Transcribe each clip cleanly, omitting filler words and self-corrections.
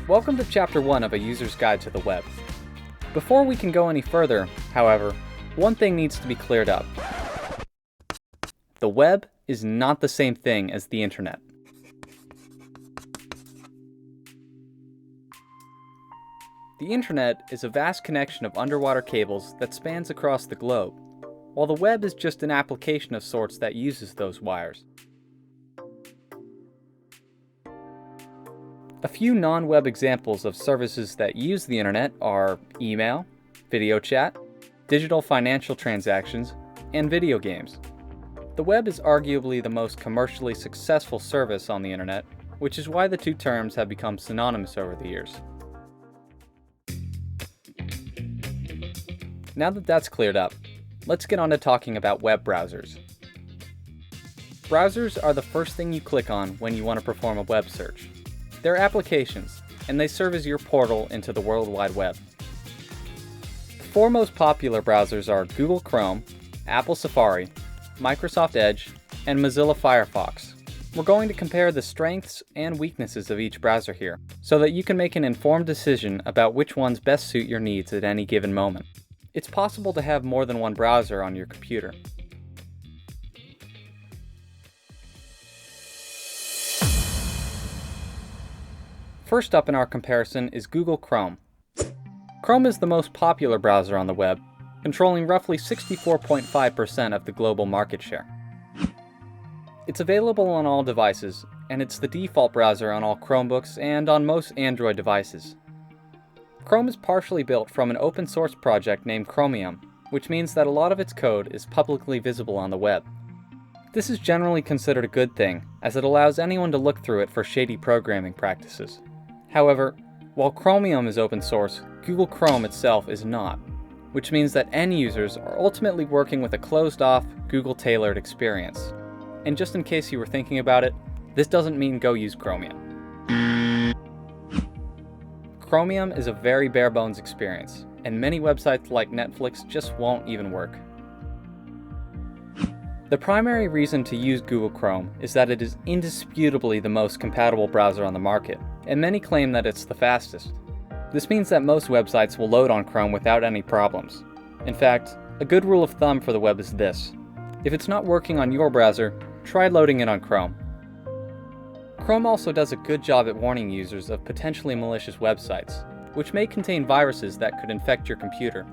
Welcome to Chapter 1 of A User's Guide to the Web. Before we can go any further, however, one thing needs to be cleared up. The web is not the same thing as the internet. The internet is a vast connection of underwater cables that spans across the globe, while the web is just an application of sorts that uses those wires. A few non-web examples of services that use the internet are email, video chat, digital financial transactions, and video games. The web is arguably the most commercially successful service on the internet, which is why the two terms have become synonymous over the years. Now that that's cleared up, let's get on to talking about web browsers. Browsers are the first thing you click on when you want to perform a web search. They're applications, and they serve as your portal into the World Wide Web. The four most popular browsers are Google Chrome, Apple Safari, Microsoft Edge, and Mozilla Firefox. We're going to compare the strengths and weaknesses of each browser here, so that you can make an informed decision about which ones best suit your needs at any given moment. It's possible to have more than one browser on your computer. First up in our comparison is Google Chrome. Chrome is the most popular browser on the web, controlling roughly 64.5% of the global market share. It's available on all devices, and it's the default browser on all Chromebooks and on most Android devices. Chrome is partially built from an open source project named Chromium, which means that a lot of its code is publicly visible on the web. This is generally considered a good thing, as it allows anyone to look through it for shady programming practices. However, while Chromium is open source, Google Chrome itself is not, which means that end users are ultimately working with a closed-off, Google-tailored experience. And just in case you were thinking about it, this doesn't mean go use Chromium. Chromium is a very bare-bones experience, and many websites like Netflix just won't even work. The primary reason to use Google Chrome is that it is indisputably the most compatible browser on the market, and many claim that it's the fastest. This means that most websites will load on Chrome without any problems. In fact, a good rule of thumb for the web is this: if it's not working on your browser, try loading it on Chrome. Chrome also does a good job at warning users of potentially malicious websites, which may contain viruses that could infect your computer.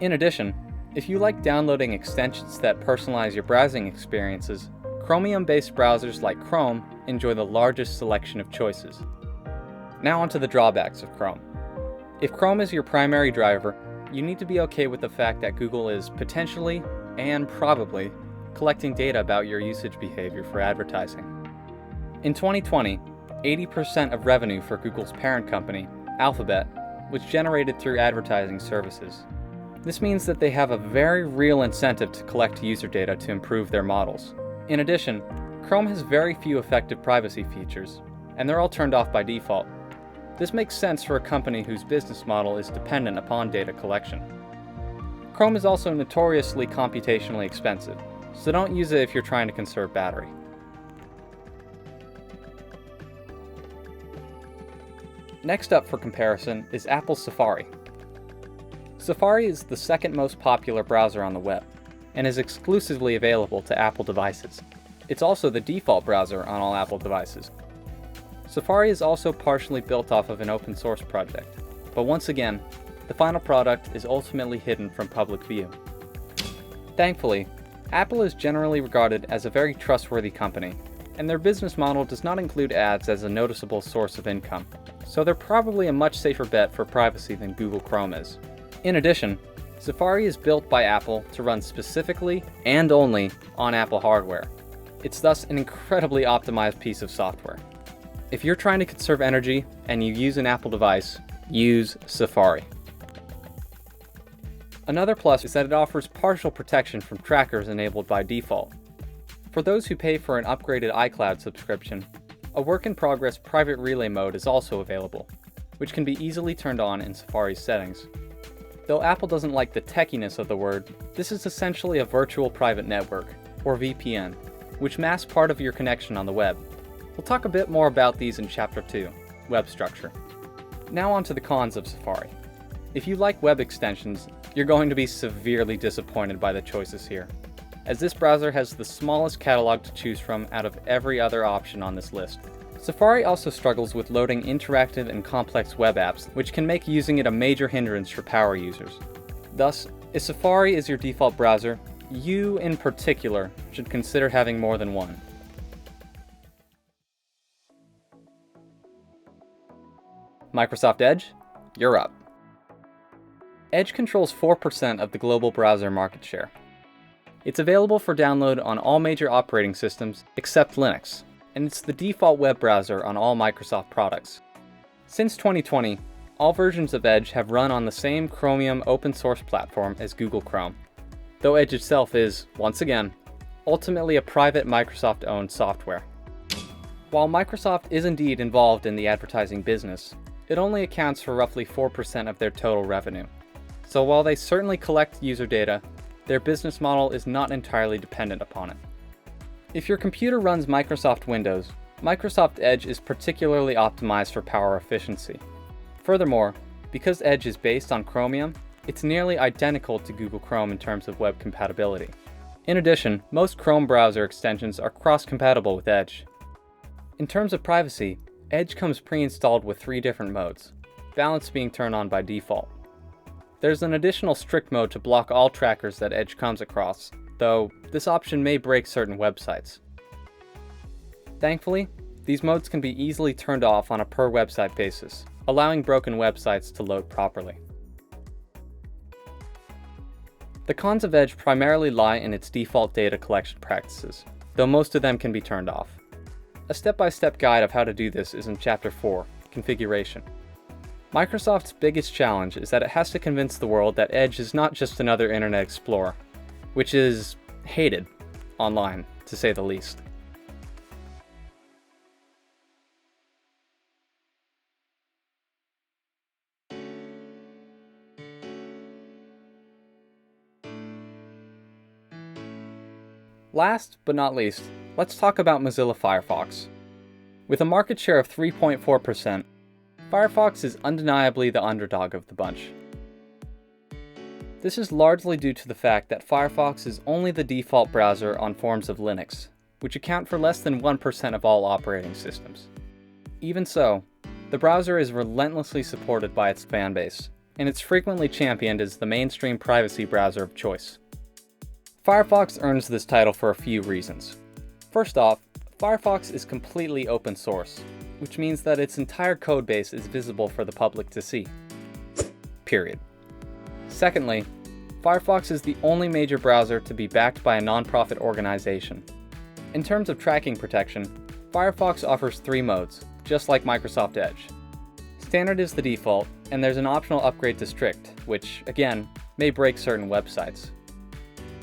In addition, if you like downloading extensions that personalize your browsing experiences, Chromium-based browsers like Chrome enjoy the largest selection of choices. Now onto the drawbacks of Chrome. If Chrome is your primary driver, you need to be okay with the fact that Google is potentially, and probably, collecting data about your usage behavior for advertising. In 2020, 80% of revenue for Google's parent company, Alphabet, was generated through advertising services. This means that they have a very real incentive to collect user data to improve their models. In addition, Chrome has very few effective privacy features, and they're all turned off by default. This makes sense for a company whose business model is dependent upon data collection. Chrome is also notoriously computationally expensive, so don't use it if you're trying to conserve battery. Next up for comparison is Apple Safari. Safari is the second most popular browser on the web, and is exclusively available to Apple devices. It's also the default browser on all Apple devices. Safari is also partially built off of an open source project, but once again, the final product is ultimately hidden from public view. Thankfully, Apple is generally regarded as a very trustworthy company, and their business model does not include ads as a noticeable source of income, so they're probably a much safer bet for privacy than Google Chrome is. In addition, Safari is built by Apple to run specifically and only on Apple hardware. It's thus an incredibly optimized piece of software. If you're trying to conserve energy and you use an Apple device, use Safari. Another plus is that it offers partial protection from trackers enabled by default. For those who pay for an upgraded iCloud subscription, a work-in-progress private relay mode is also available, which can be easily turned on in Safari's settings. Though Apple doesn't like the techiness of the word, this is essentially a virtual private network, or VPN, which masks part of your connection on the web. We'll talk a bit more about these in Chapter 2, Web Structure. Now on to the cons of Safari. If you like web extensions, you're going to be severely disappointed by the choices here, as this browser has the smallest catalog to choose from out of every other option on this list. Safari also struggles with loading interactive and complex web apps, which can make using it a major hindrance for power users. Thus, if Safari is your default browser, you in particular should consider having more than one. Microsoft Edge, you're up. Edge controls 4% of the global browser market share. It's available for download on all major operating systems except Linux, and it's the default web browser on all Microsoft products. Since 2020, all versions of Edge have run on the same Chromium open source platform as Google Chrome, though Edge itself is, once again, ultimately a private Microsoft-owned software. While Microsoft is indeed involved in the advertising business, it only accounts for roughly 4% of their total revenue. So while they certainly collect user data, their business model is not entirely dependent upon it. If your computer runs Microsoft Windows, Microsoft Edge is particularly optimized for power efficiency. Furthermore, because Edge is based on Chromium, it's nearly identical to Google Chrome in terms of web compatibility. In addition, most Chrome browser extensions are cross-compatible with Edge. In terms of privacy, Edge comes pre-installed with 3 different modes, balance being turned on by default. There's an additional strict mode to block all trackers that Edge comes across, though this option may break certain websites. Thankfully, these modes can be easily turned off on a per website basis, allowing broken websites to load properly. The cons of Edge primarily lie in its default data collection practices, though most of them can be turned off. A step-by-step guide of how to do this is in Chapter 4, Configuration. Microsoft's biggest challenge is that it has to convince the world that Edge is not just another Internet Explorer, which is hated online, to say the least. Last but not least, let's talk about Mozilla Firefox. With a market share of 3.4%, Firefox is undeniably the underdog of the bunch. This is largely due to the fact that Firefox is only the default browser on forms of Linux, which account for less than 1% of all operating systems. Even so, the browser is relentlessly supported by its fanbase, and it's frequently championed as the mainstream privacy browser of choice. Firefox earns this title for a few reasons. First off, Firefox is completely open source, which means that its entire codebase is visible for the public to see. Period. Secondly, Firefox is the only major browser to be backed by a nonprofit organization. In terms of tracking protection, Firefox offers 3 modes, just like Microsoft Edge. Standard is the default, and there's an optional upgrade to Strict, which, again, may break certain websites.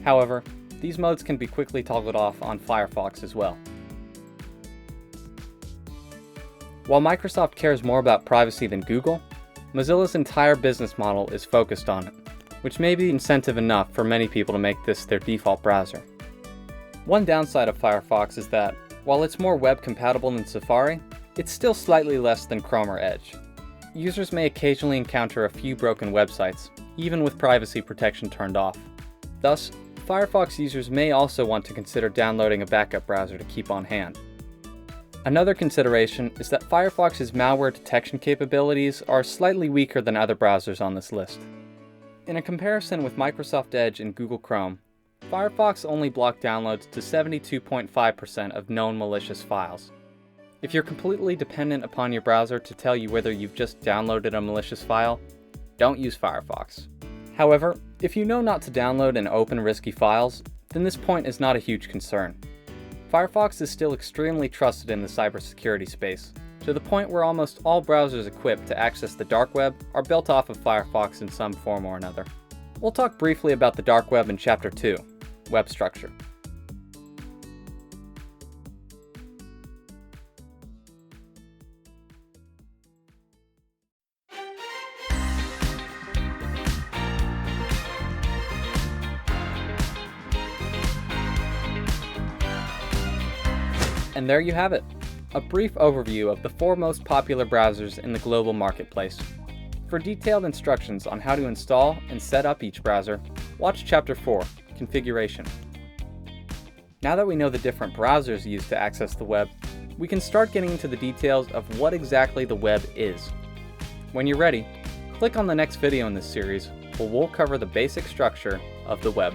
However, these modes can be quickly toggled off on Firefox as well. While Microsoft cares more about privacy than Google, Mozilla's entire business model is focused on it, which may be incentive enough for many people to make this their default browser. One downside of Firefox is that, while it's more web compatible than Safari, it's still slightly less than Chrome or Edge. Users may occasionally encounter a few broken websites, even with privacy protection turned off. Thus, Firefox users may also want to consider downloading a backup browser to keep on hand. Another consideration is that Firefox's malware detection capabilities are slightly weaker than other browsers on this list. In a comparison with Microsoft Edge and Google Chrome, Firefox only blocked downloads to 72.5% of known malicious files. If you're completely dependent upon your browser to tell you whether you've just downloaded a malicious file, don't use Firefox. However, if you know not to download and open risky files, then this point is not a huge concern. Firefox is still extremely trusted in the cybersecurity space, to the point where almost all browsers equipped to access the dark web are built off of Firefox in some form or another. We'll talk briefly about the dark web in Chapter 2, Web Structure. And there you have it. a brief overview of the 4 most popular browsers in the global marketplace. For detailed instructions on how to install and set up each browser, watch Chapter 4, Configuration. Now that we know the different browsers used to access the web, we can start getting into the details of what exactly the web is. When you're ready, click on the next video in this series where we'll cover the basic structure of the web.